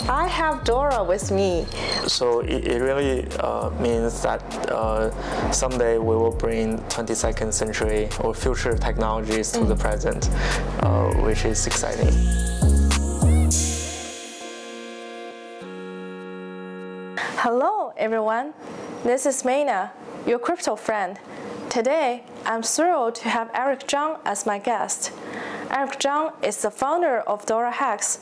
I have Dora with me. So it really means that someday we will bring 22nd century or future technologies to the present, which is exciting. Hello everyone, this is Meina, your crypto friend. Today, I'm thrilled to have Eric Zhang as my guest. Eric Zhang is the founder of DoraHacks,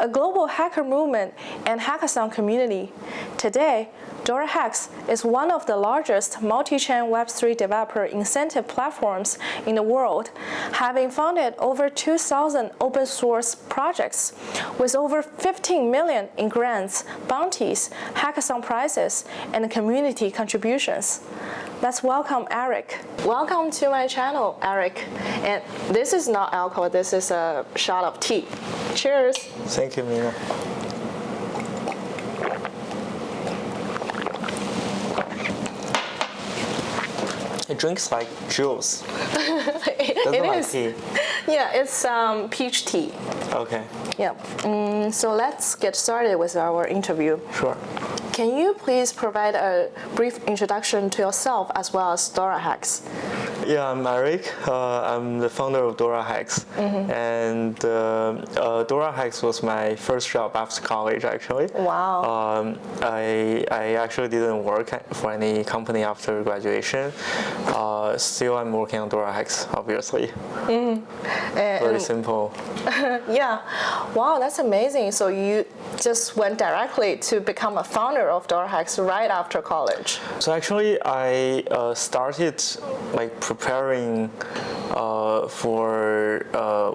a global hacker movement and hackathon community. Today, DoraHacks is one of the largest multi-chain Web3 developer incentive platforms in the world, having funded over 2,000 open source projects with over 15 million in grants, bounties, hackathon prizes, and community contributions. Let's welcome Eric. Welcome to my channel, Eric. And this is not alcohol, this is a shot of tea. Cheers. Thank you, Meina. It drinks like juice. It like is. Tea. Yeah, it's peach tea. Okay. Yeah. So let's get started with our interview. Sure. Can you please provide a brief introduction to yourself as well as DoraHacks? Yeah, I'm Eric. I'm the founder of DoraHacks, and DoraHacks was my first job after college. Actually, Wow. I actually didn't work for any company after graduation. Still, I'm working on DoraHacks, obviously. Very simple. Yeah. Wow, that's amazing. So you just went directly to become a founder of DoraHacks right after college. So actually, I started like preparing for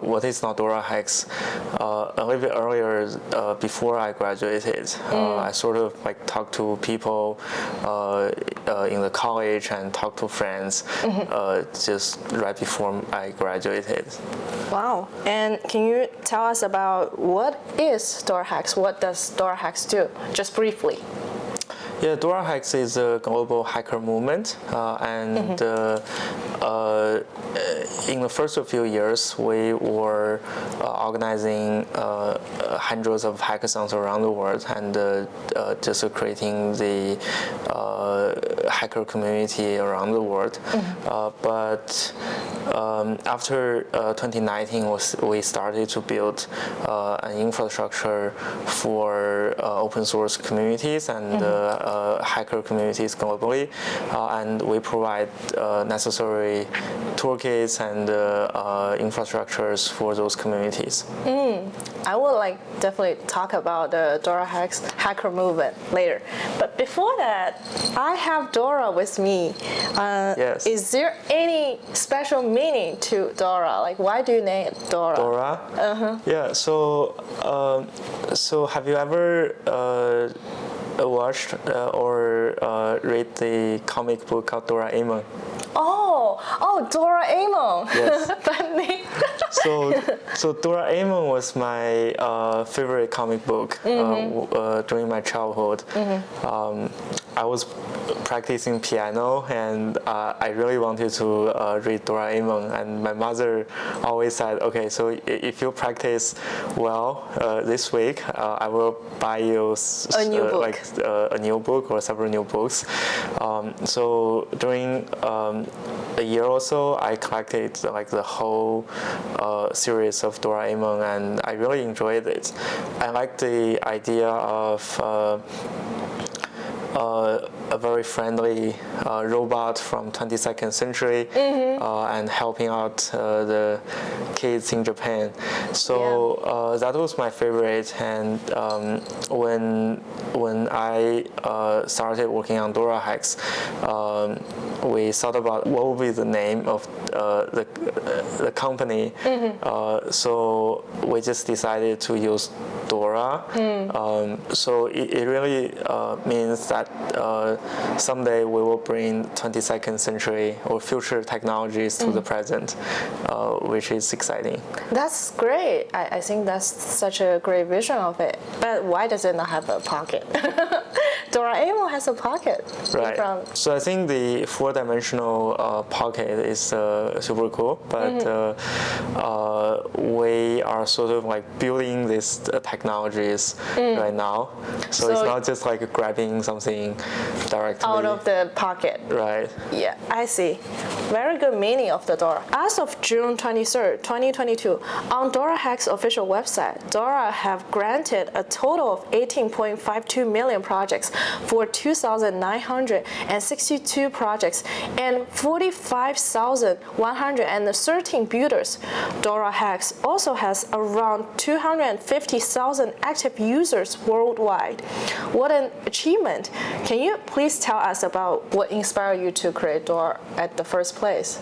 what is now DoraHacks a little bit earlier before I graduated. I sort of like talked to people in the college and talked to friends just right before I graduated. Wow. And can you tell us about what is DoraHacks? What does DoraHacks do? Just briefly. Yeah, DoraHacks is a global hacker movement, and in the first few years, we were organizing hundreds of hackathons around the world and just creating the hacker community around the world. But after 2019, we started to build an infrastructure for open source communities and hacker communities globally, and we provide necessary toolkits and infrastructures for those communities. I would definitely talk about the DoraHacks hacker movement later. But before that, I have Dora with me. Yes. Is there any special meaning to Dora? Like, why do you name it Dora? Dora? Yeah, so have you ever watched or read the comic book called Doraemon? Oh, Doraemon. Yes. That name. So Doraemon was my favorite comic book during my childhood. I was practicing piano and I really wanted to read Doraemon, and my mother always said, okay, so if you practice well this week, I will buy you a new book. like a new book or several new books. So during a year or so, I collected like the whole series of Doraemon, and I really enjoyed it. I like the idea of a very friendly robot from 22nd century and helping out the kids in Japan. So that was my favorite. And when I started working on DoraHacks, we thought about what would be the name of the company. So we just decided to use Dora. So it really means that that someday we will bring 22nd century or future technologies to the present, which is exciting. That's great. I think that's such a great vision of it. But why does it not have a pocket? Doraemon has a pocket. Right. So I think the four-dimensional pocket is super cool, but we are sort of like building these technologies right now. So it's not just like grabbing something directly out of the pocket. Right. Yeah, I see. Very good meaning of the Dora. As of June 23rd, 2022, on DoraHack's official website, Dora have granted a total of 18.52 million projects for 2,962 projects and 45,113 builders. DoraHacks also has around 250,000 active users worldwide. What an achievement! Can you please tell us about what inspired you to create Dora at the first place?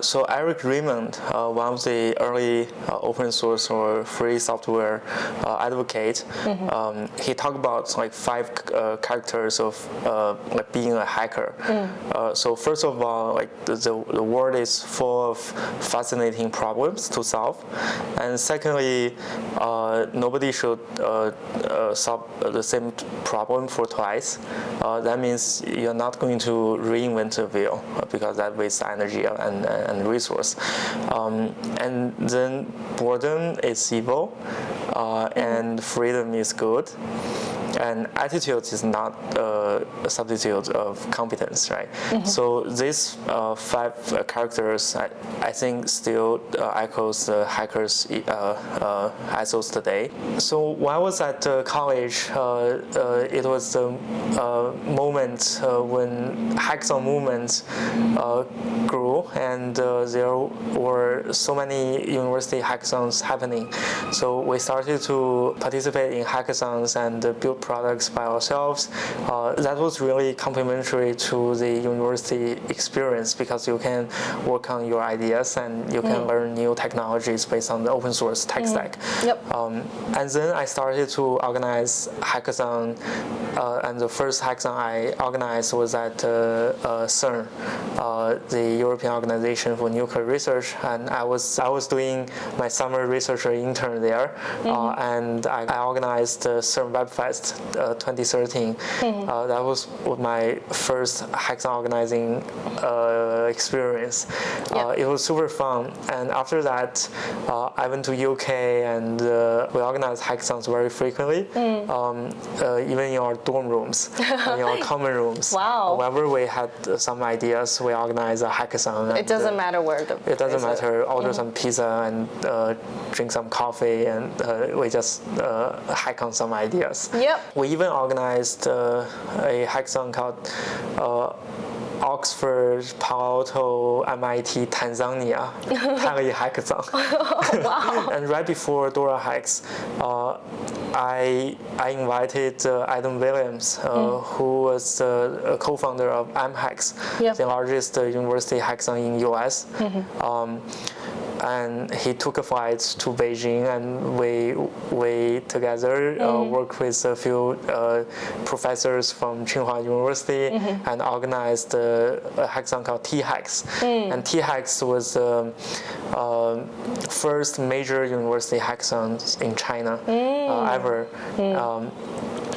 So Eric Raymond, one of the early open source or free software advocate, he talked about like 5 characters of like being a hacker. So first of all, like the world is full of fascinating problems to solve, and secondly, nobody should solve the same problem for twice. That means you're not going to reinvent the wheel because that wastes energy and resource. And then boredom is evil, and freedom is good. And attitude is not a substitute of competence, right? So these 5 characters, I think, still echoes the hackers' ethos today. So when I was at college, it was the moment when hackathon movement grew, and there were so many university hackathons happening. So we started to participate in hackathons and build products by ourselves. That was really complementary to the university experience because you can work on your ideas and you can learn new technologies based on the open source tech stack. And then I started to organize hackathon, and the first hackathon I organized was at CERN, the European Organization for Nuclear Research, and I was doing my summer researcher intern there, and I organized the CERN WebFest 2013. That was my first hackathon organizing experience. It was super fun, and after that I went to UK and we organized hackathons very frequently, even in our dorm rooms, in our common rooms. Wow. Whenever we had some ideas, we organized a hackathon. It doesn't matter where it doesn't matter. Order some pizza and drink some coffee, and we just hack on some ideas. We even organized a hackathon called Oxford, Palo Alto, MIT, Tanzania, Pali Hackathon. Wow. And right before DoraHacks, I invited Adam Williams, who was a co-founder of MHacks, the largest university hackathon in US. And he took a flight to Beijing, and we together worked with a few professors from Tsinghua University and organized a hackathon called T-Hacks. And T-Hacks was the first major university hackathon in China ever.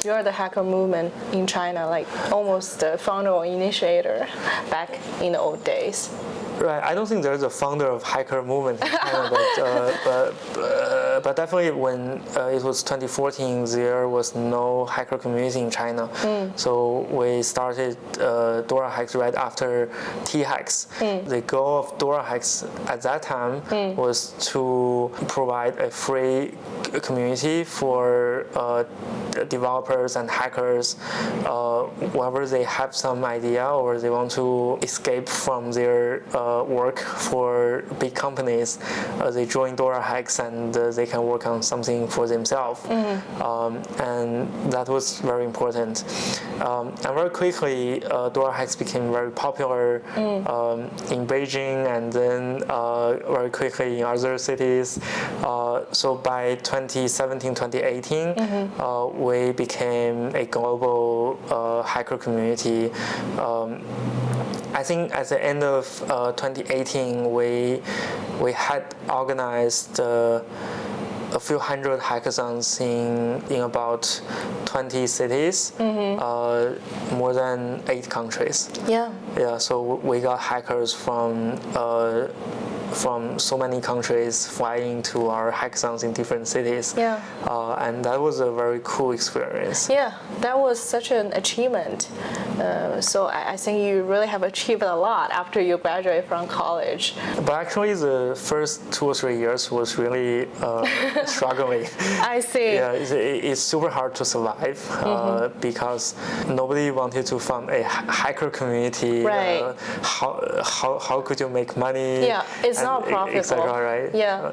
You're the hacker movement in China, like almost the founder or initiator back in the old days. Right. I don't think there's a founder of hacker movement in China, but definitely when it was 2014, there was no hacker community in China. So we started DoraHacks right after T-Hacks. The goal of DoraHacks at that time was to provide a free community for developers and hackers whenever they have some idea or they want to escape from their work for big companies, they join DoraHacks and they can work on something for themselves. And that was very important. And very quickly, DoraHacks became very popular in Beijing, and then very quickly in other cities. so by 2017, 2018, we became a global hacker community. I think at the end of 2018, we had organized a few hundred hackathons in about 20 cities, more than 8 countries. Yeah. Yeah, so we got hackers from so many countries flying to our hackathons in different cities. Yeah. And that was a very cool experience. Yeah, that was such an achievement. So I think you really have achieved a lot after you graduate from college. But actually, the first 2 or 3 years was really struggling. I see. Yeah, it's super hard to survive because nobody wanted to form a hacker community. Right. How could you make money? Yeah, it's not profitable. Etc. Right? Yeah.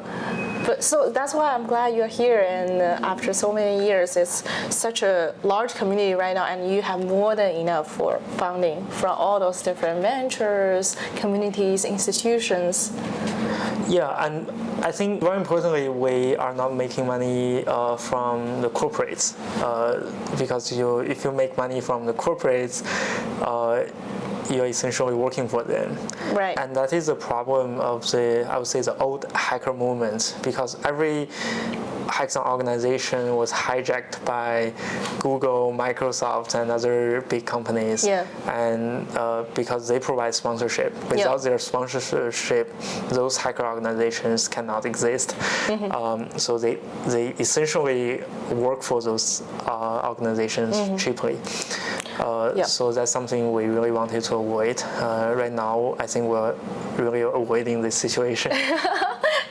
But so that's why I'm glad you're here, and after so many years, it's such a large community right now, and you have more than enough for funding from all those different ventures, communities, institutions. Yeah, and I think very importantly, we are not making money from the corporates because if you make money from the corporates, you're essentially working for them. Right. And that is the problem of I would say, the old hacker movement, because every hackathon organization was hijacked by Google, Microsoft, and other big companies. Yeah. And because they provide sponsorship. Without their sponsorship, those hacker organizations cannot exist. So they essentially work for those organizations cheaply. So that's something we really wanted to avoid. Right now, I think we're really avoiding this situation.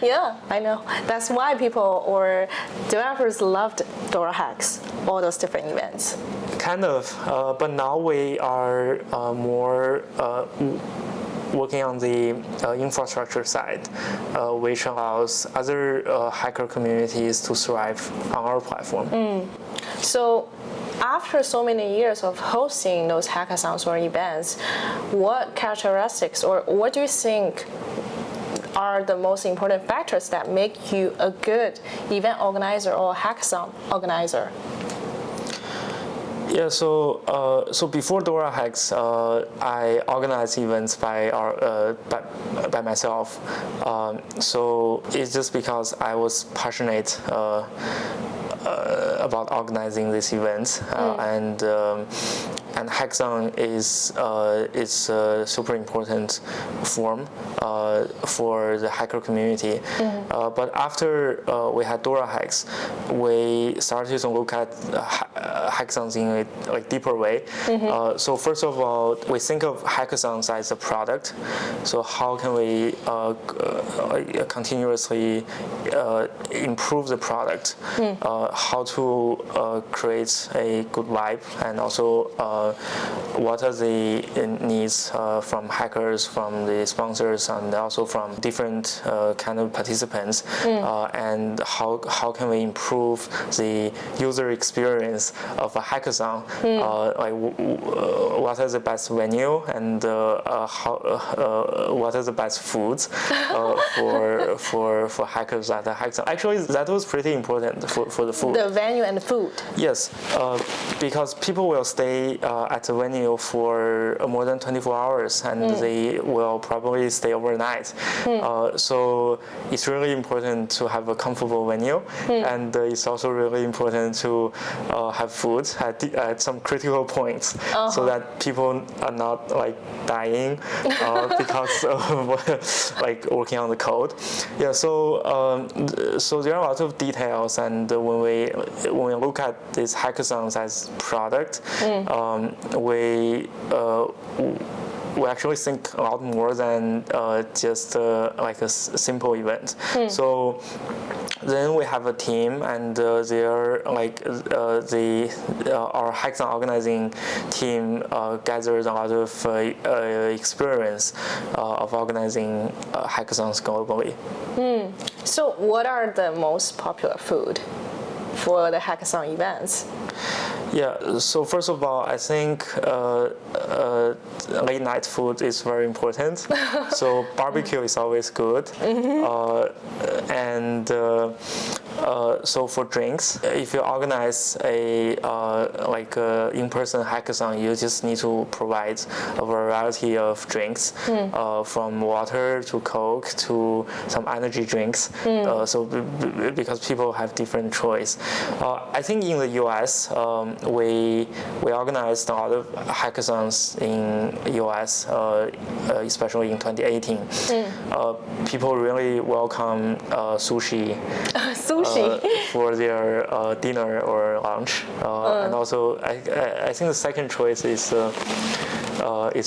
Yeah, I know. That's why people or developers loved DoraHacks, all those different events. Kind of, but now we are more working on the infrastructure side, which allows other hacker communities to thrive on our platform. So after so many years of hosting those hackathons or events, what characteristics or what do you think are the most important factors that make you a good event organizer or hackathon organizer? Yeah, so before DoraHacks, I organized events by myself. So it's just because I was passionate about organizing these events, and hackathon is a super important form for the hacker community. But after we had DoraHacks, we started to look at hackathons in a deeper way. So first of all, we think of hackathons as a product. So how can we continuously improve the product? How to create a good vibe, and also what are the needs from hackers, from the sponsors, and also from different kind of participants, and how can we improve the user experience of a hackathon? What are the best venue, and what are the best foods for hackers at the hackathon? Actually, that was pretty important for the food. The venue and the food. Yes, because people will stay at the venue for more than 24 hours, and they will probably stay overnight. So it's really important to have a comfortable venue, and it's also really important to have food at some critical points, so that people are not like dying because of like working on the code. Yeah, so there are a lot of details, and when we look at these hackathons as product, we actually think a lot more than just like a simple event. So then we have a team, and they're like our hackathon organizing team gathers a lot of experience of organizing hackathons globally. So what are the most popular food? for the hackathon events? Yeah, so first of all, I think late night food is very important. So barbecue is always good. And so for drinks, if you organize a in-person hackathon, you just need to provide a variety of drinks, from water to Coke to some energy drinks. So because people have different choice. I think in the US, we organized a lot of hackathons in US, especially in 2018. People really welcome sushi. For their dinner or lunch, and also I think the second choice is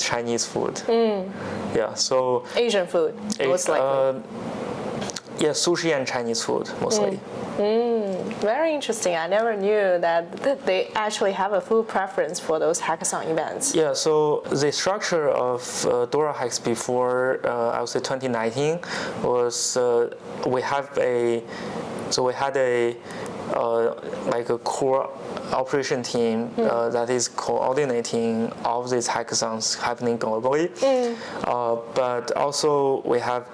Chinese food. Yeah, so Asian food, most likely. Yeah, sushi and Chinese food mostly. Very interesting. I never knew that they actually have a food preference for those hackathon events. Yeah, so the structure of DoraHacks before I would say 2019 was we had a core operation team that is coordinating all of these hackathons happening globally. But also we have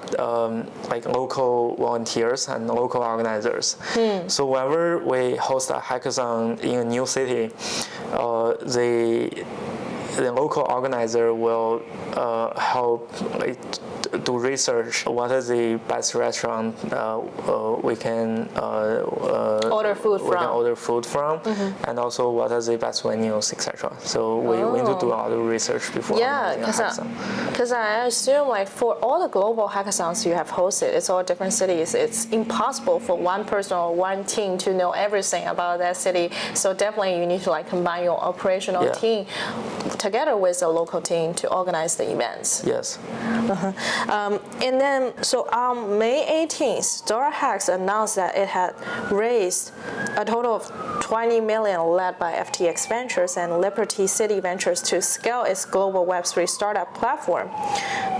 local volunteers and local organizers. So whenever we host a hackathon in a new city, the local organizer will help do research. What is the best restaurant we can order food from, and also what are the best venues, etc. So we need to do a lot of research before. Yeah, because I assume for all the global hackathons you have hosted, it's all different cities. It's impossible for one person or one team to know everything about that city. So definitely you need to combine your operational team together with a local team to organize the events. Yes. And then, so on May 18th, DoraHacks announced that it had raised a total of $20 million led by FTX Ventures and Liberty City Ventures to scale its global Web3 startup platform.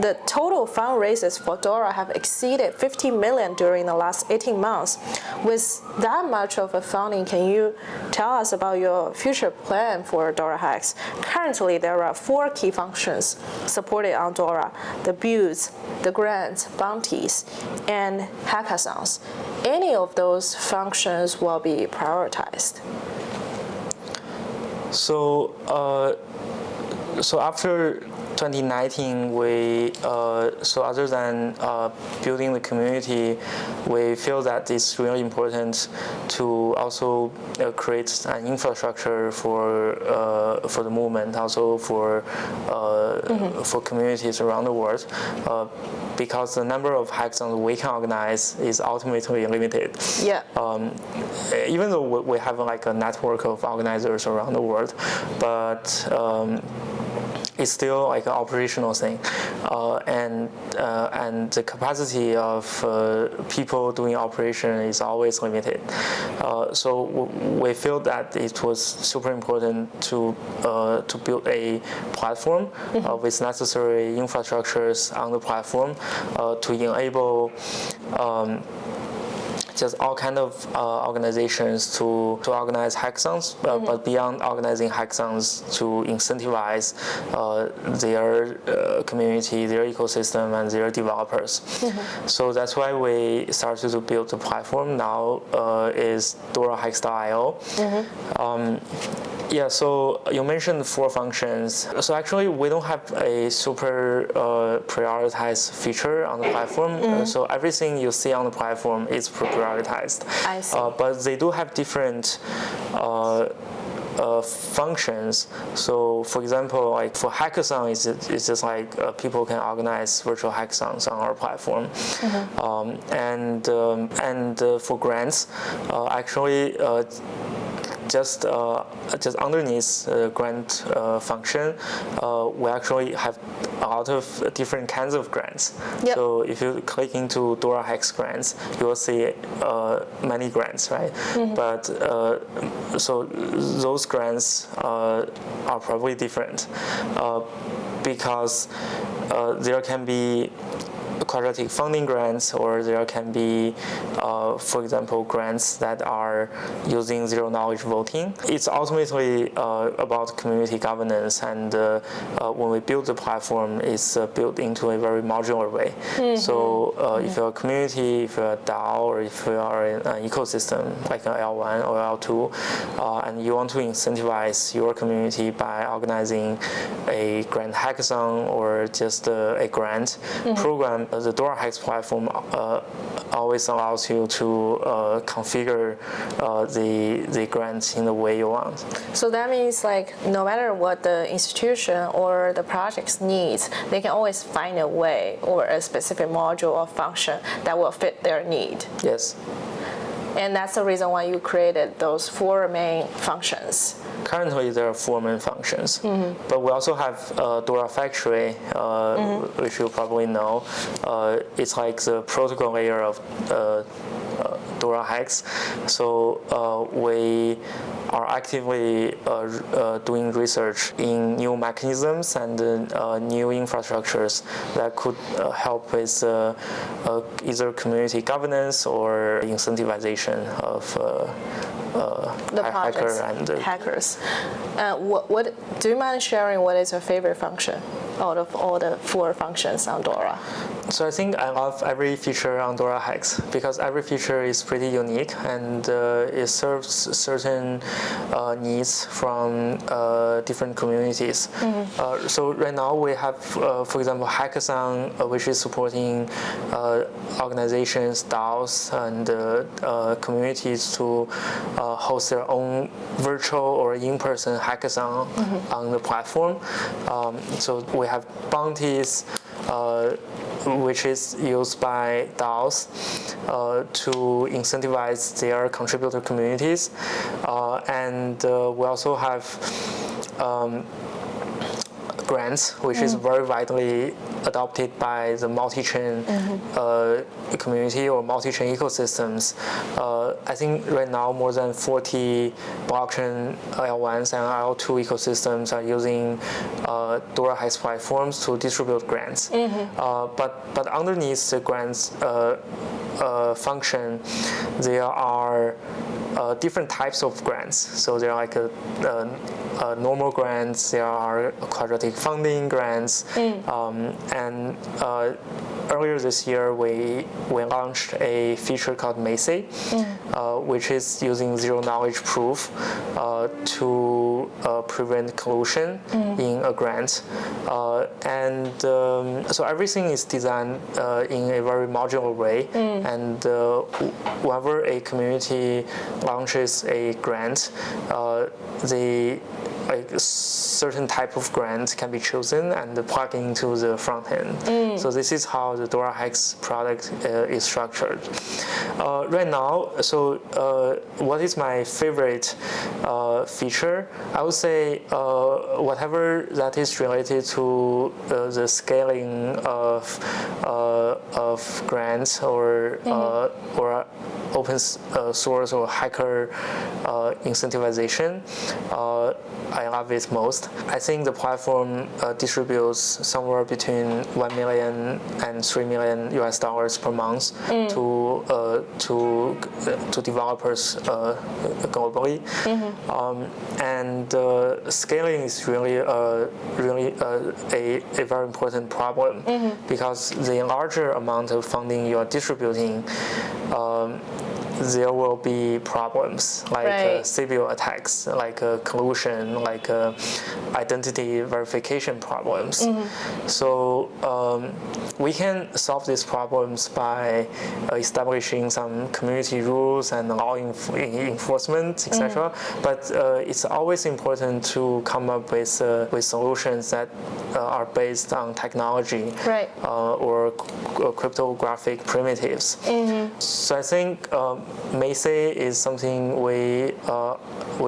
The total fundraisers for Dora have exceeded $50 million during the last 18 months. With that much of a funding, can you tell us about your future plan for DoraHacks? Currently, there are 4 key functions supported on Dora: the builds, the grants, bounties, and hackathons. Any of those functions will be prioritized. So after 2019, so other than building the community, we feel that it's really important to also create an infrastructure for the movement, also for communities around the world, because the number of hackathons we can organize is ultimately limited. Yeah. Even though we have a network of organizers around the world, but it's still an operational thing, and the capacity of people doing operation is always limited. So we feel that it was super important to build a platform with necessary infrastructures on the platform to enable just all kind of organizations to organize hackathons, but beyond organizing hackathons, to incentivize their community, their ecosystem, and their developers. So that's why we started to build the platform. Now is DoraHacks.io. Yeah, so you mentioned 4 functions. So actually, we don't have a super prioritized feature on the platform. So everything you see on the platform is prioritized. I see. But they do have different functions. So for example, for hackathon, it's just people can organize virtual hackathons on our platform. And for grants, actually just underneath the grant function, we actually have a lot of different kinds of grants. Yep. So if you click into DoraHacks grants, you will see many grants, right? But so those grants are probably different because there can be quadratic funding grants, or there can be, for example, grants that are using zero-knowledge voting. It's ultimately about community governance, and when we build the platform, it's built into a very modular way. So if you're a community, if you're a DAO, or if you are an ecosystem like an L1 or L2, and you want to incentivize your community by organizing a grant hackathon or just a grant program, the DoraHacks platform always allows you to configure the grants in the way you want. So that means like no matter what the institution or the projects needs, they can always find a way or a specific module or function that will fit their need. Yes. And that's the reason why you created those 4 main functions. Currently, there are 4 main functions, but we also have Dora Factory, which you probably know. It's like the protocol layer of DoraHacks. So we are actively doing research in new mechanisms and new infrastructures that could help with either community governance or incentivization of the projects, hackers. What do you mind sharing what is your favorite function out of all the 4 functions on Dora? So I think I love every feature on DoraHacks because every feature is pretty unique, and it serves certain needs from different communities. So right now we have, for example, Hackathon, which is supporting organizations, DAOs, and communities to host their own virtual or in-person hackathon on the platform. So we have bounties, which is used by DAOs to incentivize their contributor communities. And we also have grants, which is very widely adopted by the multi-chain community or multi-chain ecosystems. I think right now more than 40 blockchain L1s and L2 ecosystems are using DoraHacks platforms to distribute grants. But underneath the grants function, there are different types of grants. So there are like normal grants, there are quadratic funding grants, and earlier this year we launched a feature called Meina, which is using zero-knowledge proof to prevent collusion in a grant. So everything is designed in a very modular way, and whenever a community launches a grant, a certain type of grant can be chosen and plug into the front end. So this is how the DoraHacks product is structured. Right now, so what is my favorite feature? I would say whatever that is related to the scaling of grants or open source or hacker incentivization. I love it most. I think the platform distributes somewhere between $1 million and $3 million US per month to developers globally, and scaling is really a very important problem because the larger amount of funding you are distributing, there will be problems like civil attacks, like collusion, like identity verification problems. So we can solve these problems by establishing some community rules and law enforcement, etc. But it's always important to come up with solutions that are based on technology or cryptographic primitives. So I think Meina is something we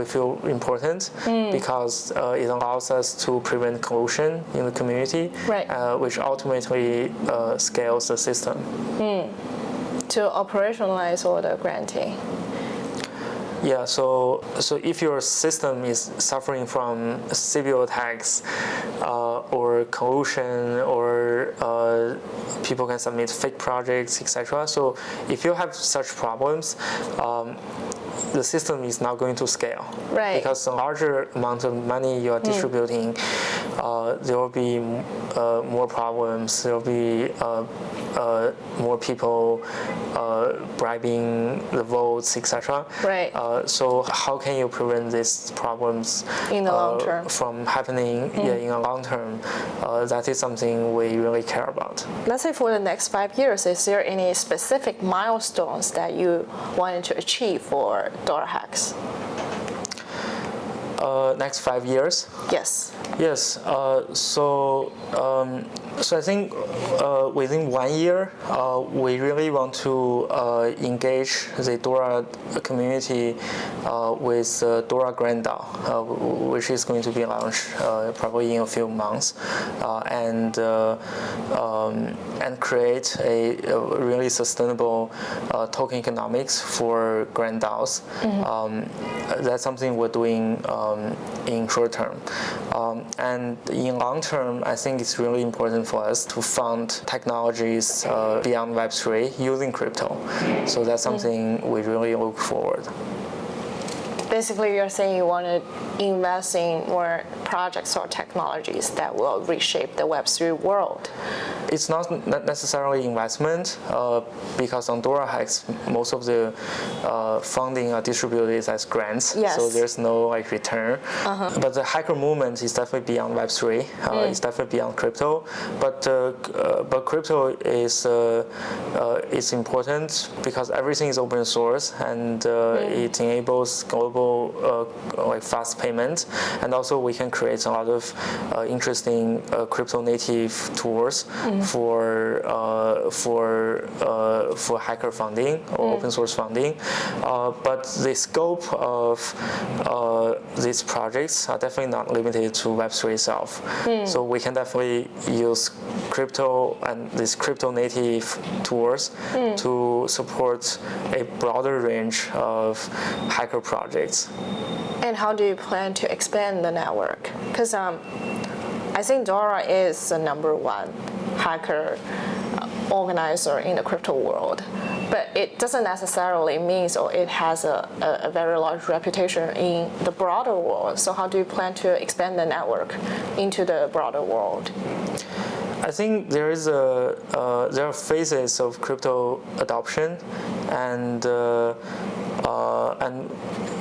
feel important because it allows us to prevent collusion in the community, which ultimately scales the system. To operationalize all the granting. Yeah, so if your system is suffering from CPU attacks or collusion or people can submit fake projects, etc. So if you have such problems, the system is not going to scale. Right. Because a larger amount of money you are distributing, there will be more problems. There will be more people bribing the votes, etc. Right. So how can you prevent these problems In the long term. from happening in the long term? That is something we really care about. Let's say for the next 5 years, is there any specific milestones that you wanted to achieve for DoraHacks? Next 5 years? Yes. Yes. So I think within 1 year, we really want to engage the Dora community with Dora Grand DAO, which is going to be launched probably in a few months, and create a really sustainable token economics for Grand DAOs. That's something we're doing in short term. And in long term, I think it's really important for us to fund technologies beyond Web3 using crypto. So that's something we really look forward. Basically, you're saying you want to invest in more projects or technologies that will reshape the Web3 world. It's not necessarily investment because on DoraHacks, most of the funding are distributed as grants, yes. So there's no return. But the hacker movement is definitely beyond Web3. It's definitely beyond crypto. But crypto is important because everything is open source and it enables global fast payment, and also we can create a lot of interesting crypto native tools for hacker funding or open source funding. But the scope of these projects are definitely not limited to Web3 itself. So we can definitely use crypto and these crypto native tools to support a broader range of hacker projects. And how do you plan to expand the network? Because I think Dora is the #1 hacker organizer in the crypto world, but it doesn't necessarily mean or it has a very large reputation in the broader world. So how do you plan to expand the network into the broader world? I think there are phases of crypto adoption, and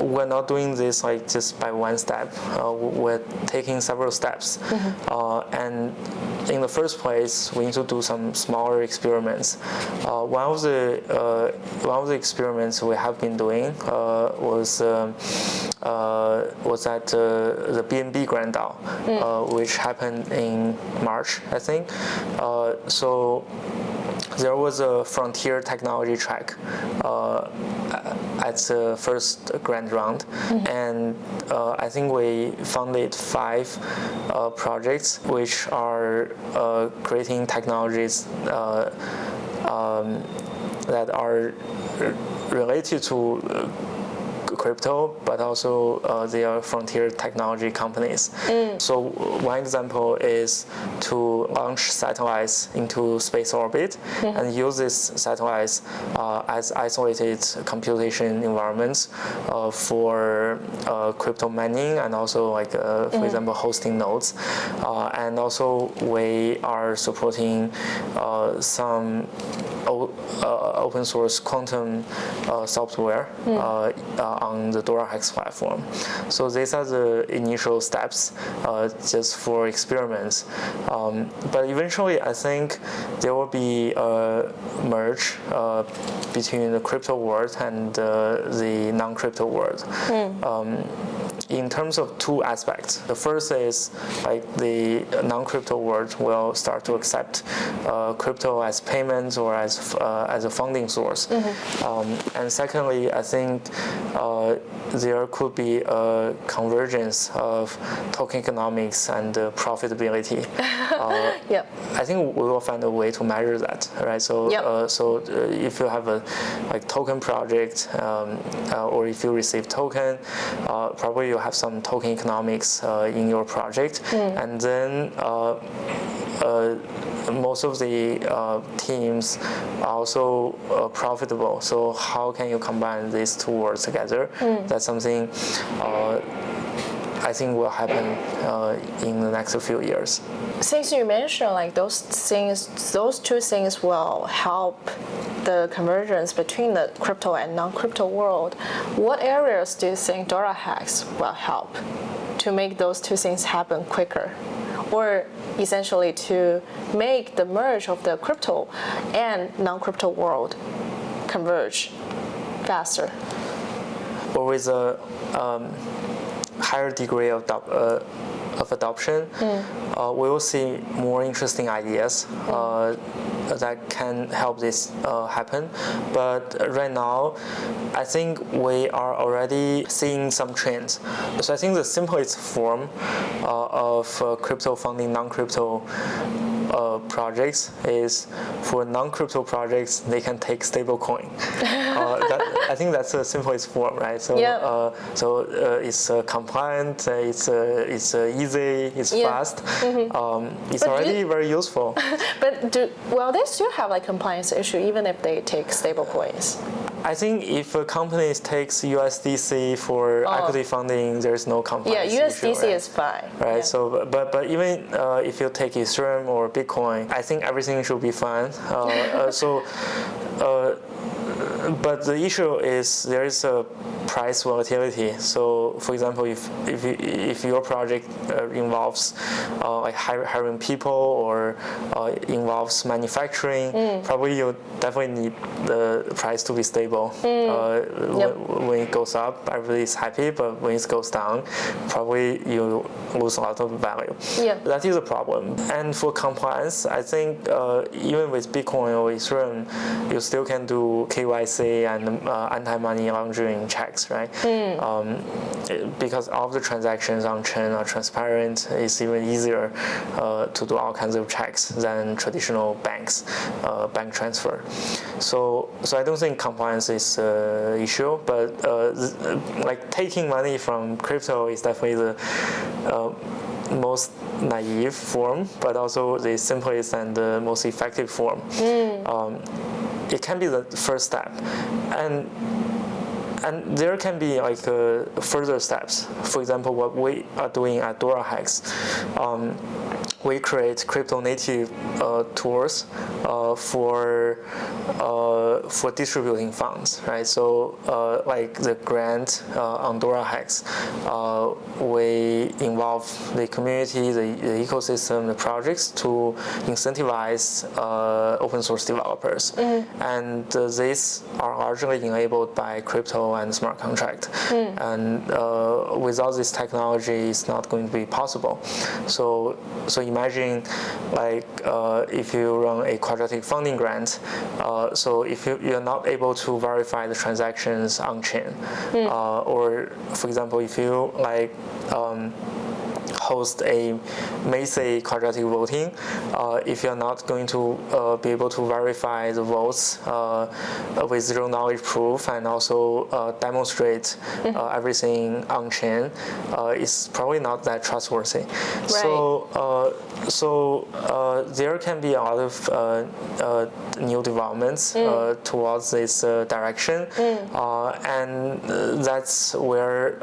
we're not doing this just by one step. We're taking several steps, and in the first place, we need to do some smaller experiments. One of the experiments we have been doing was at the BNB Grand DAO, which happened in March, I think. So there was a frontier technology track at the first grand round, and I think we funded 5 projects which are creating technologies that are related to crypto, but also they are frontier technology companies. So one example is to launch satellites into space orbit and use these satellites as isolated computation environments for crypto mining and also for example, hosting nodes. And also we are supporting some open source quantum software on the DoraHacks platform. So these are the initial steps just for experiments. But eventually I think there will be a merge between the crypto world and the non-crypto world. in terms of two aspects. The first is like the non-crypto world will start to accept crypto as payments or as a funding source. And secondly, I think there could be a convergence of token economics and profitability. Yep. I think we will find a way to measure that, right? So, if you have a like token project, or if you receive token, probably you have some token economics in your project, and then most of the teams are also profitable. So how can you combine these two worlds together? That's something I think will happen in the next few years. Since you mentioned like those two things will help the convergence between the crypto and non-crypto world, what areas do you think DoraHacks will help to make those two things happen quicker? Or essentially to make the merge of the crypto and non-crypto world converge faster? Or with a higher degree of adoption, we will see more interesting ideas that can help this happen. But right now, I think we are already seeing some trends. So I think the simplest form of crypto funding non-crypto projects is for non-crypto projects, they can take stablecoin. I think that's the simplest form, right? So, it's compliant, it's easy, it's fast. It's already very useful. But they still have like compliance issue even if they take stablecoins. I think if a company takes USDC for equity funding, there's no compliance issue. Yeah, USDC is fine. Right. Yeah. So, but even if you take Ethereum or Bitcoin, I think everything should be fine. But the issue is there is a price volatility. So, for example, if your project involves like hiring people or involves manufacturing, probably you definitely need the price to be stable. When it goes up, everybody is happy, but when it goes down, probably you lose a lot of value. Yeah. That is a problem. And for compliance, I think even with Bitcoin or Ethereum, you still can do KYC and anti-money laundering checks, right? Because all of the transactions on chain are transparent, it's even easier to do all kinds of checks than traditional bank transfer. So I don't think compliance is an issue, but like taking money from crypto is definitely the most naive form, but also the simplest and the most effective form. It can be the first step, and there can be like further steps. For example, what we are doing at DoraHacks, we create crypto native tools for distributing funds, right? So like the grant on DoraHacks, we involve the community, the ecosystem, the projects to incentivize open source developers, and these are largely enabled by crypto and smart contract. And without this technology, it's not going to be possible. So imagine like if you run a quadratic funding grant, so if you're not able to verify the transactions on chain, or for example, if you like host a messy quadratic voting, if you're not going to be able to verify the votes with zero knowledge proof and also demonstrate everything on chain, it's probably not that trustworthy. Right. So there can be a lot of new developments towards this direction, and that's where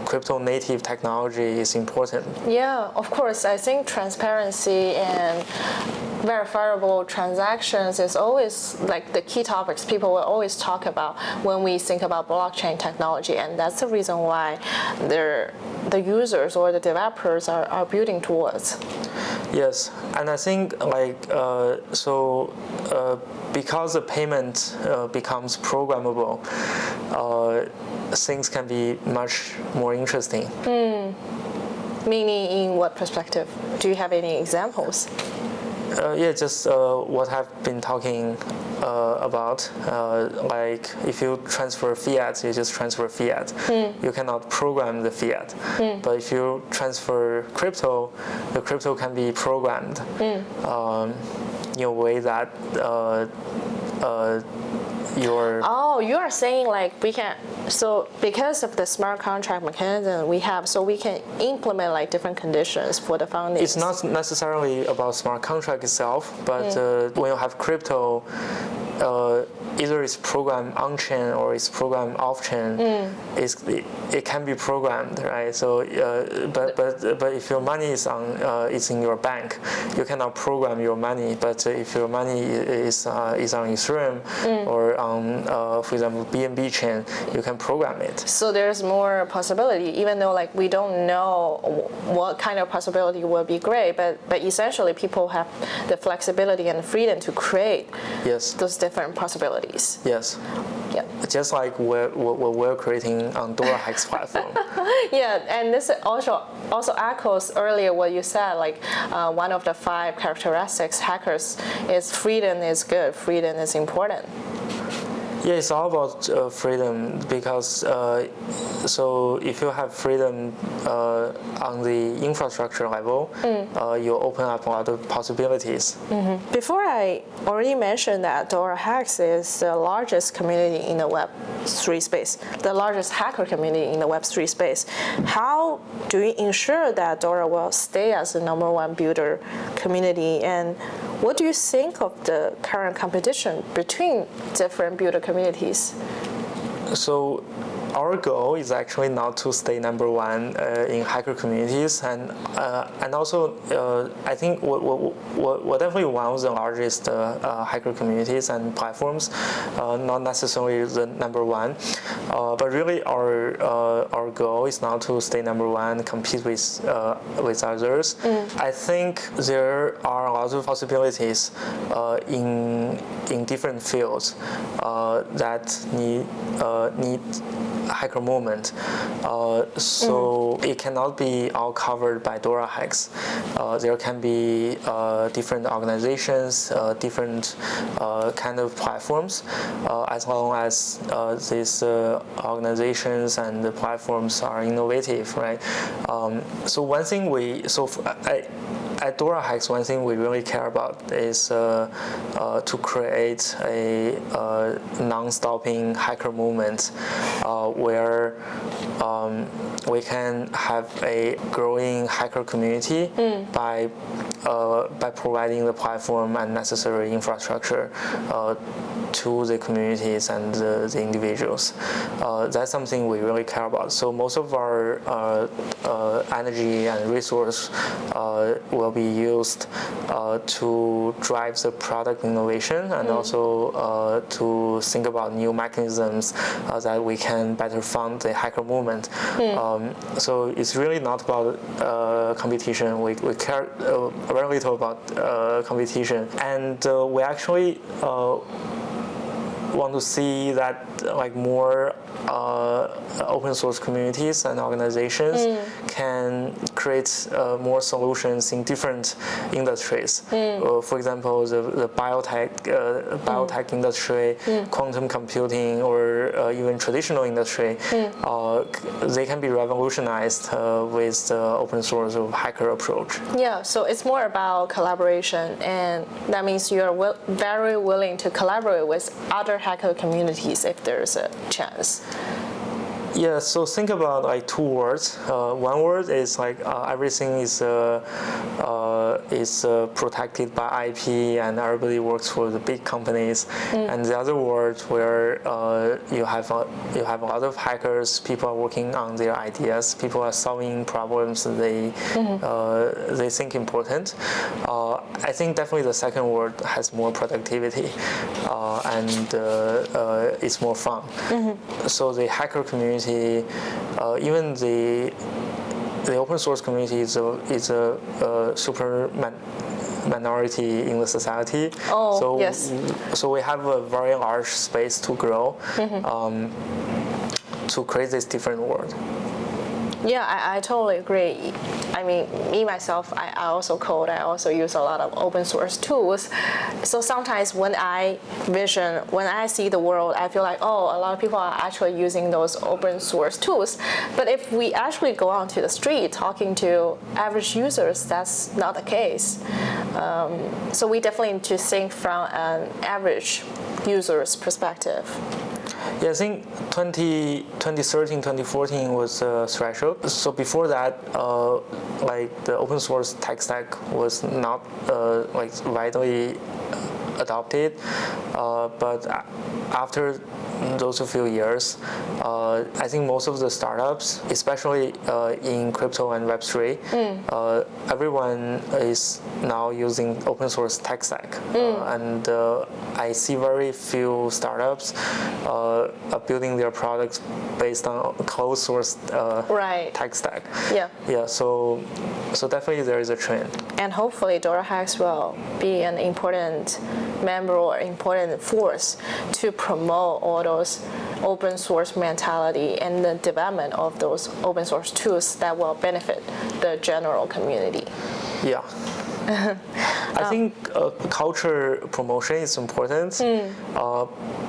crypto native technology is important. Yeah, of course. I think transparency and verifiable transactions is always like the key topics people will always talk about when we think about blockchain technology, and that's the reason why the users or the developers are building towards. Yes, and I think like because the payment becomes programmable, things can be much more interesting. Meaning in what perspective? Do you have any examples? Yeah, just what I've been talking about. Like if you transfer fiat, you just transfer fiat. You cannot program the fiat. But if you transfer crypto, the crypto can be programmed in a way that your... Oh, you are saying like we can, so because of the smart contract mechanism we have, so we can implement like different conditions for the funding. It's not necessarily about smart contract itself, but when you have crypto, either it's programmed on-chain or it's programmed off-chain. It can be programmed, right? So, but if your money is in your bank, you cannot program your money. But if your money is on Ethereum or on, for example, BNB chain, you can program it. So there's more possibility, even though like we don't know what kind of possibility will be great, but essentially people have the flexibility and freedom to create those different possibilities. Yes. Yeah. Just like what we're creating on DoraHacks platform. Yeah, and this also echoes earlier what you said. Like one of the 5 characteristics hackers is freedom is good, freedom is important. Yeah, it's all about freedom because so if you have freedom on the infrastructure level, you open up a lot of possibilities. Before, I already mentioned that DoraHacks is the largest community in the Web3 space, the largest hacker community in the Web3 space. How do we ensure that Dora will stay as the #1 builder community, and what do you think of the current competition between different builder communities? So our goal is actually not to stay #1 in hacker communities, and also I think we're definitely one of the largest hacker communities and platforms, not necessarily the #1, but really our goal is not to stay #1, compete with others. I think there are a lot of possibilities in different fields that need hacker moment. So it cannot be all covered by DoraHacks. There can be different organizations, different kind of platforms, as long as these organizations and the platforms are innovative, right? So one thing at DoraHacks, one thing we really care about is to create a non-stopping hacker movement where we can have a growing hacker community by providing the platform and necessary infrastructure to the communities and the individuals. That's something we really care about. So most of our energy and resource will be used to drive the product innovation and also to think about new mechanisms that we can better fund the hacker movement. So it's really not about competition. We care very little about competition, and we actually want to see that like more open source communities and organizations can create more solutions in different industries. For example, the biotech industry, quantum computing, or even traditional industry, they can be revolutionized with the open source or hacker approach. Yeah, so it's more about collaboration, and that means you're very willing to collaborate with other hacker communities if there's a chance. Yeah, so think about like 2 words. One word is like everything is protected by IP and everybody works for the big companies. And the other word where you have a lot of hackers, people are working on their ideas, people are solving problems they think important. I think definitely the second word has more productivity and it's more fun. So the hacker community, even the open source community is a super minority in the society. Oh, yes. So we have a very large space to grow. to create this different world. Yeah, I totally agree. I mean, me myself, I also code. I also use a lot of open source tools. So sometimes when I see the world, I feel like, oh, a lot of people are actually using those open source tools. But if we actually go onto the street talking to average users, that's not the case. So we definitely need to think from an average user's perspective. Yeah, I think 2013, 2014 was a threshold. So before that, like the open source tech stack was not like widely adopted. But after those few years, I think most of the startups, especially in crypto and Web3, everyone is now using open source tech stack. And I see very few startups are building their products based on closed source tech stack. Yeah. So definitely there is a trend. And hopefully DoraHacks will be an important member or important force to promote all those open source mentality and the development of those open source tools that will benefit the general community. Yeah. I think culture promotion is important,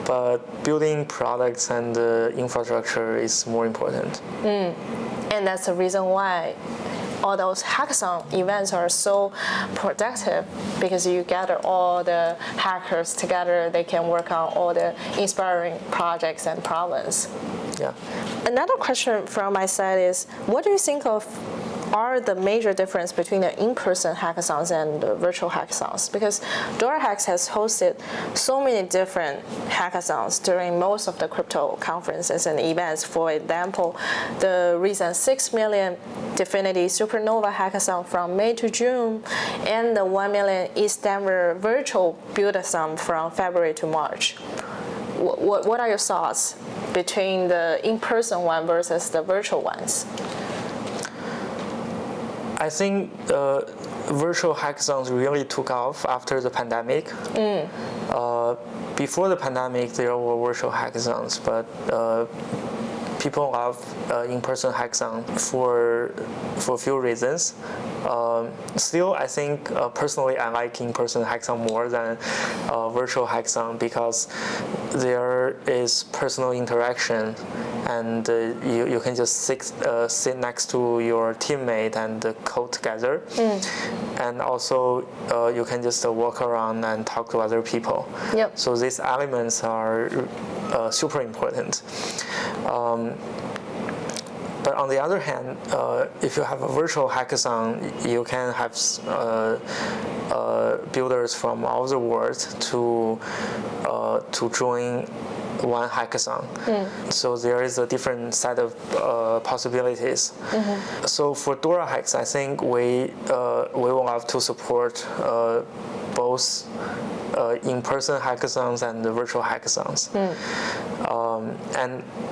but building products and infrastructure is more important. And that's the reason why all those hackathon events are so productive, because you gather all the hackers together. They can work on all the inspiring projects and problems. Yeah. Another question from my side is, what do you think are the major difference between the in-person hackathons and the virtual hackathons? Because DoraHacks has hosted so many different hackathons during most of the crypto conferences and events. For example, the recent 6 million Definity Supernova Hackathon from May to June, and the 1 million East Denver Virtual Build-a-thon from February to March. What are your thoughts between the in-person one versus the virtual ones? I think virtual hackathons really took off after the pandemic. Before the pandemic, there were virtual hackathons, but people love in-person hackathon for a few reasons. Still, I think personally I like in-person hackathon more than virtual hackathon, because there is personal interaction, and you can just sit next to your teammate and code together. And also you can just walk around and talk to other people. Yep. So these elements are super important. But on the other hand, if you have a virtual hackathon, you can have builders from all over the world to join one hackathon. So there is a different set of possibilities. So for DoraHacks, I think we will have to support both in-person hackathons and the virtual hackathons.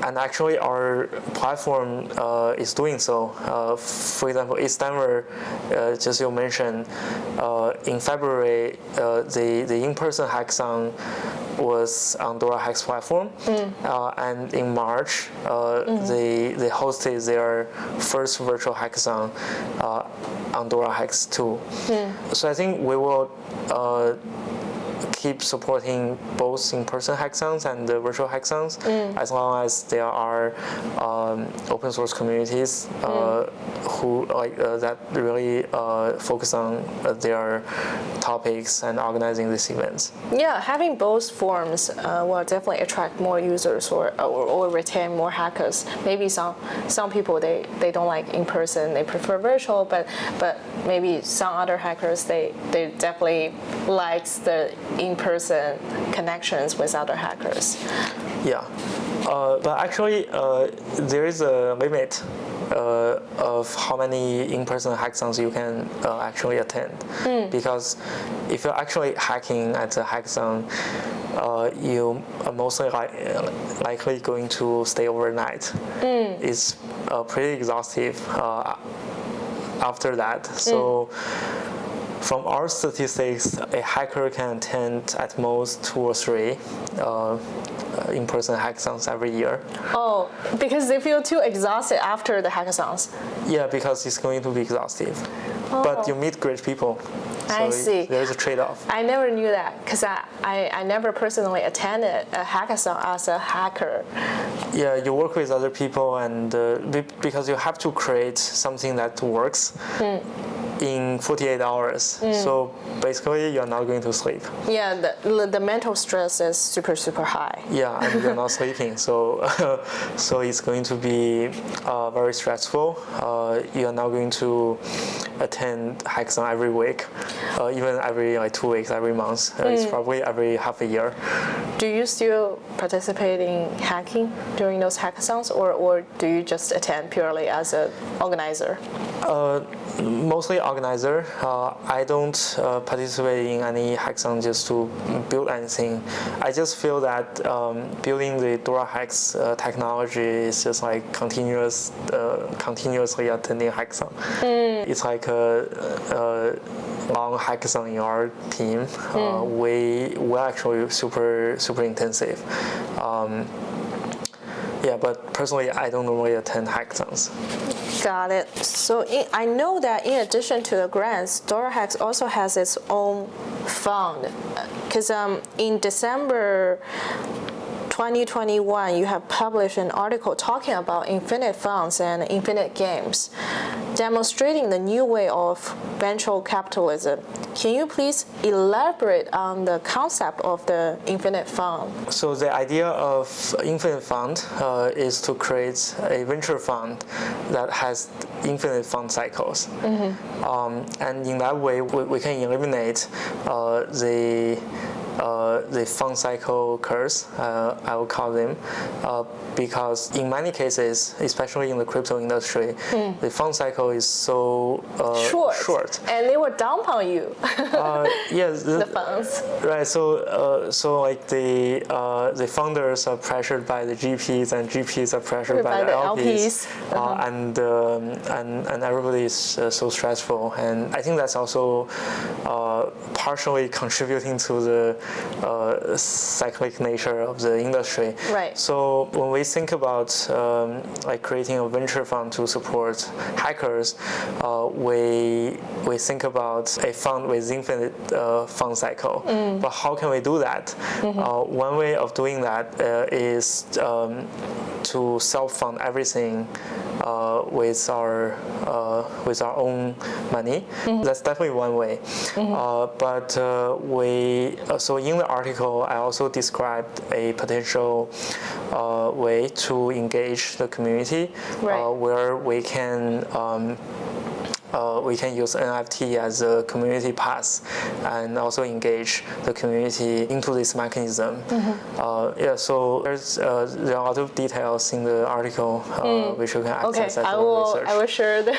And actually our platform is doing so. For example, East Denver, just you mentioned, in February, the in-person hackathon was on DoraHacks platform, and in March, they hosted their first virtual hackathon on DoraHacks too. So I think we will keep supporting both in-person hackathons and the virtual hackathons, as long as there are open source communities who that really focus on their topics and organizing these events. Yeah, having both forms will definitely attract more users or retain more hackers. Maybe some people they don't like in person, they prefer virtual, but maybe some other hackers they definitely likes the in-person connections with other hackers. Yeah, but actually there is a limit of how many in-person hackathons you can actually attend. Because if you're actually hacking at a hackathon, you are mostly likely going to stay overnight. It's pretty exhaustive after that. So from our statistics, a hacker can attend at most 2 or 3 in-person hackathons every year. Oh, because they feel too exhausted after the hackathons. Yeah, because it's going to be exhaustive. But you meet great people. So I see. There's a trade-off. I never knew that because I never personally attended a hackathon as a hacker. Yeah, you work with other people, and because you have to create something that works in 48 hours. So basically, you're not going to sleep. Yeah, the mental stress is super, super high. Yeah, and you're not sleeping. So so it's going to be very stressful. You're not going to attend hackathon every week, even every 2 weeks, every month. It's probably every half a year. Do you still participate in hacking during those hackathons, or do you just attend purely as an organizer? Mostly organizer. I don't participate in any hackathon just to build anything. I just feel that building the DoraHacks technology is just like continuously attending hackathon. It's like a long hackathon in our team. We're actually super intensive. Yeah, but personally, I don't normally attend hackathons. Got it. So I know that in addition to the grants, DoraHacks also has its own fund. Because in December 2021, you have published an article talking about infinite funds and infinite games, demonstrating the new way of venture capitalism. Can you please elaborate on the concept of the infinite fund? So the idea of infinite fund is to create a venture fund that has infinite fund cycles. And in that way, we can eliminate the fund cycle curse, I will call them, because in many cases, especially in the crypto industry, the fund cycle is so short. And they will dump on you. Yes, the funds. Right. So like the founders are pressured by the GPs, and GPs are pressured by the LPs. And everybody is so stressful, and I think that's also partially contributing to the cyclic nature of the industry. Right. So when we think about like creating a venture fund to support hackers, we think about a fund with infinite fund cycle. But how can we do that? One way of doing that is to self-fund everything with our own money. That's definitely one way. But so in the article, I also described a potential way to engage the community, where we can use NFT as a community pass and also engage the community into this mechanism. So there are a lot of details in the article which you can access at research. I will share the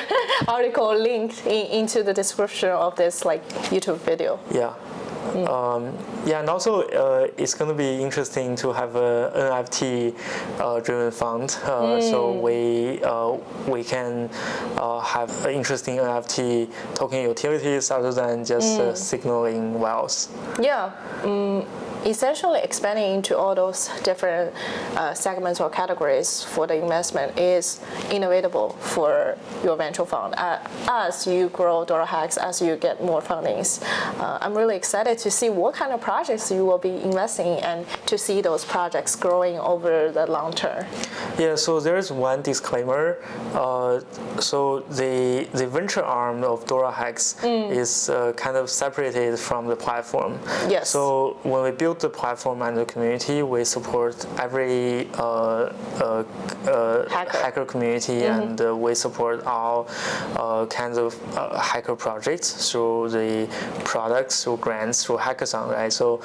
article link into the description of this YouTube video. Yeah. And also it's going to be interesting to have an NFT driven fund. So we can have interesting NFT token utilities other than just signaling wealth. Yeah. Essentially expanding into all those different segments or categories for the investment is inevitable for your venture fund. As you grow DoraHacks, as you get more fundings, I'm really excited to see what kind of projects you will be investing in and to see those projects growing over the long term. Yeah, so there's one disclaimer. So the venture arm of DoraHacks is kind of separated from the platform. Yes. So when we build the platform and the community, we support every hacker community, and we support all kinds of hacker projects through the products, through grants, through hackathon, right? So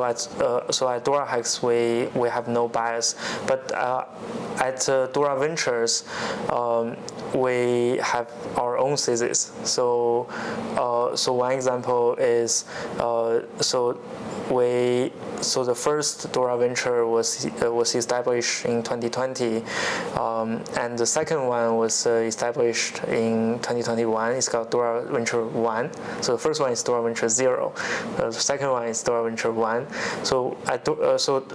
at DoraHacks we have no bias, but at Dora Ventures we have our own thesis. So So one example is so the first Dora venture was established in 2020, and the second one was established in 2021. It's called Dora Venture 1. So the first one is Dora Venture 0. The second one is Dora Venture 1. So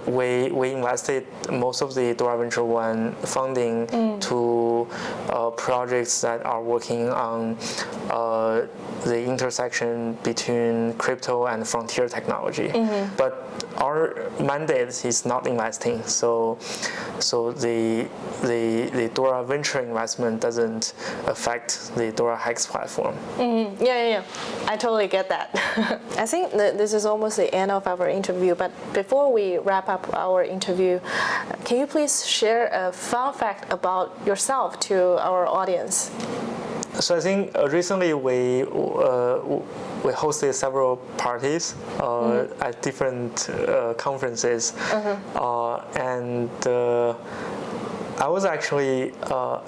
we invested most of the Dora Venture 1 funding to projects that are working on the intersection between crypto and frontier technology. But our mandate is not investing, so the Dora venture investment doesn't affect the DoraHacks platform. Yeah. I totally get that. I think that this is almost the end of our interview, but before we wrap up our interview, can you please share a fun fact about yourself to our audience? So I think recently we hosted several parties at different conferences, and I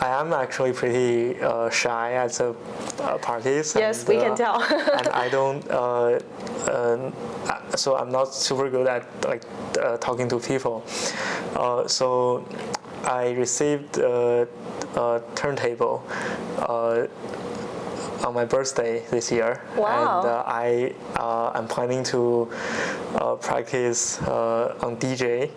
am actually pretty shy at the parties. Yes, we can tell. And I don't, so I'm not super good at talking to people. So I received a turntable on my birthday this year. Wow. And I'm planning to practice on DJ,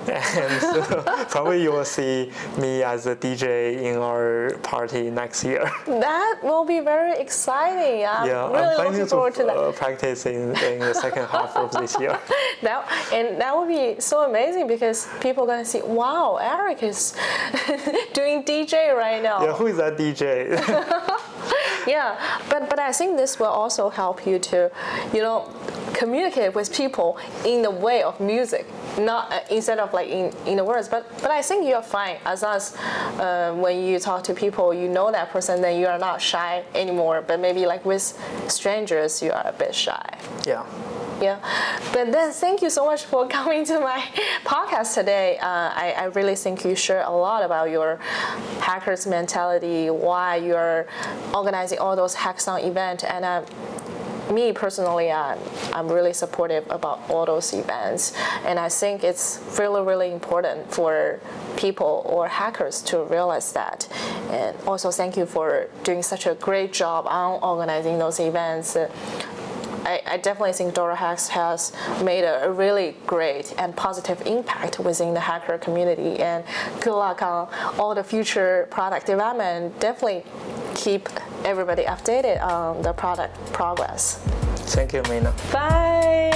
and so probably you will see me as a DJ in our party next year. That will be very exciting. I'm I'm planning to practice in the second half of this year. That would be so amazing because people are going to see, wow, Eric is doing DJ right now. Yeah, who is that DJ? Yeah, but I think this will also help you to, communicate with people in the way of music, not instead of in the words. But I think you're fine as long as when you talk to people, you know that person, then you are not shy anymore. But maybe with strangers, you are a bit shy. Yeah. Yeah, but then thank you so much for coming to my podcast today. I really think you share a lot about your hackers mentality, why you're organizing all those hackathon events, and me personally, I'm really supportive about all those events, and I think it's really, really important for people or hackers to realize that. And also thank you for doing such a great job on organizing those events. I definitely think DoraHacks has made a really great and positive impact within the hacker community, and good luck on all the future product development. Definitely keep everybody updated on the product progress. Thank you, Meina. Bye.